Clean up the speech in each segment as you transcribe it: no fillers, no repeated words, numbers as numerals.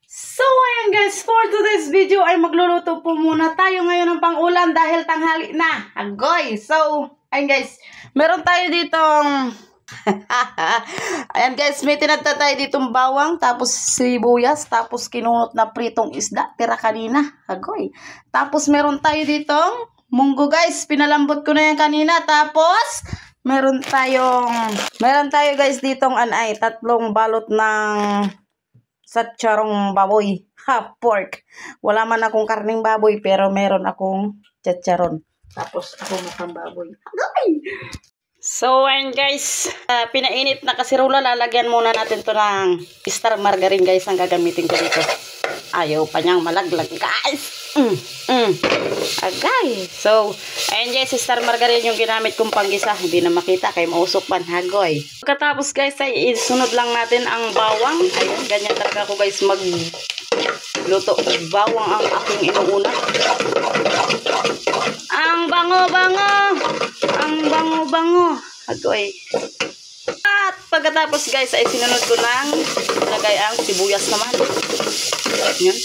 So, ayan guys, for today's video ay magluluto po muna tayo ngayon ng pang-ulam dahil tanghali na. Agoy! So, ayan guys, meron tayo ditong... ayan guys, may tinadta tayo ditong bawang, tapos sibuyas, tapos kinunot na pritong isda, tira kanina. Agoy! Tapos meron tayo ditong munggo guys, pinalambot ko na yan kanina. Tapos, meron tayo guys ditong tatlong balot ng... sa charong baboy, half pork. Wala man akong karning baboy, pero meron akong chacharon. Tapos ako mukhang baboy. Agay! So, ayan guys, pinainit na kasirola, lalagyan muna natin to ng star margarine guys, ang gagamitin ko dito. Ayaw pa niyang malaglag guys. Agay. So, ayan guys, star margarine yung ginamit kong panggisa. Hindi na makita kay mausok man. Hagoy. Pagkatapos guys ay isunod lang natin ang bawang. Ayun, ganyan talaga ako guys magluto. Bawang ang aking inuuna. Ang bango-bango. Ang bango-bango. Hagoy. At pagkatapos guys ay sinunod ko lang lagay ang sibuyas naman. Yan.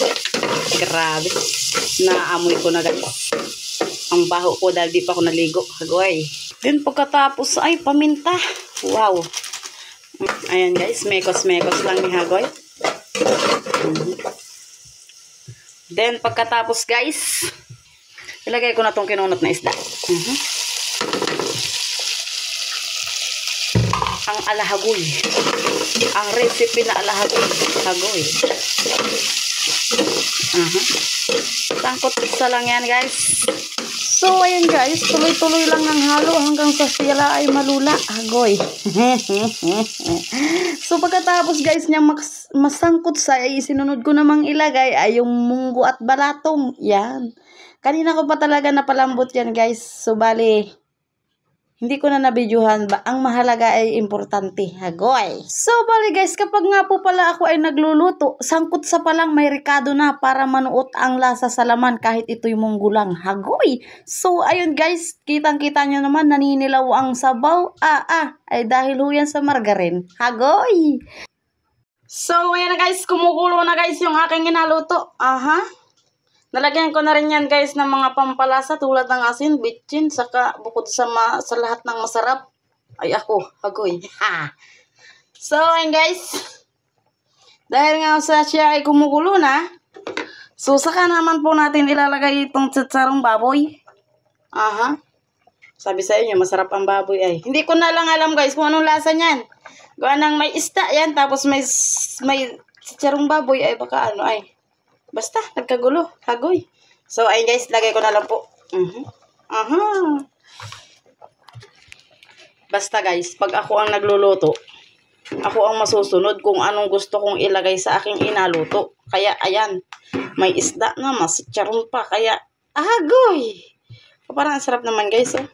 Grabe. Naamoy ko na guys. Ang baho ko dahil di pa ako naligo. Hagoy. Then pagkatapos ay paminta. Wow. Ayan guys. Mekos-mekos lang ni Hagoy. Then pagkatapos guys, ilagay ko na tong kinunot na isda. Ang alahagoy. Ang recipe na alahagoy. Hagoy. Tangkot sa lang yan guys. So ayan guys, tuloy-tuloy lang ng halo hanggang sa sila ay malula. Hagoy. So pagkatapos guys niyang masangkot sa ay sinunod ko namang ilagay ay yung munggo at balatong. Yan. Kanina ko pa talaga napalambot yan guys. So bali, hindi ko na nabidyuhan ba. Ang mahalaga ay importante. Hagoy. So, bali guys, kapag nga po pala ako ay nagluluto, sangkot sa palang may rikado na para manuot ang lasa sa laman kahit ito'y munggo lang. Hagoy. So, ayun guys, kitang-kita nyo naman, naninilaw ang sabaw. Ay dahil ho yan sa margarine. Hagoy. So, ayan na guys, kumukulo na guys yung aking inaluto. Nalagyan ko na rin yan guys ng mga pampalasa tulad ng asin, bitchin, saka bukod sa lahat ng masarap. Ay ako, hagoy. So, ayun guys. Dahil nga sa siya ay kumukulo na, so saka naman po natin ilalagay itong tsitsarong baboy. Sabi sa inyo, masarap ang baboy ay. Hindi ko na lang alam guys kung anong lasa niyan. Gawa ng may isda yan, tapos may tsitsarong baboy ay baka ano ay. Basta, nagkagulo. Hagoy. So, ayun guys, lagay ko na lang po. Basta guys, pag ako ang nagluluto, ako ang masusunod kung anong gusto kong ilagay sa aking inaluto. Kaya, ayan, may isda na, masitsaron pa. Kaya, hagoy. Parang ang sarap naman guys, oh.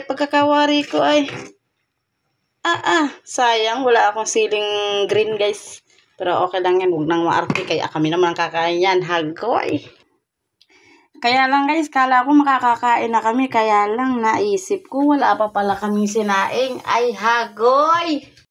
Pagkakawari ko ay... sayang, wala akong siling green guys. Pero okay lang yan, huwag nang maarte. Kaya kami naman ang kakain yan. Hagoy. Kaya lang guys, kala ko makakakain na kami. Kaya lang naisip ko, wala pa pala kaming sinaing. Ay, hagoy.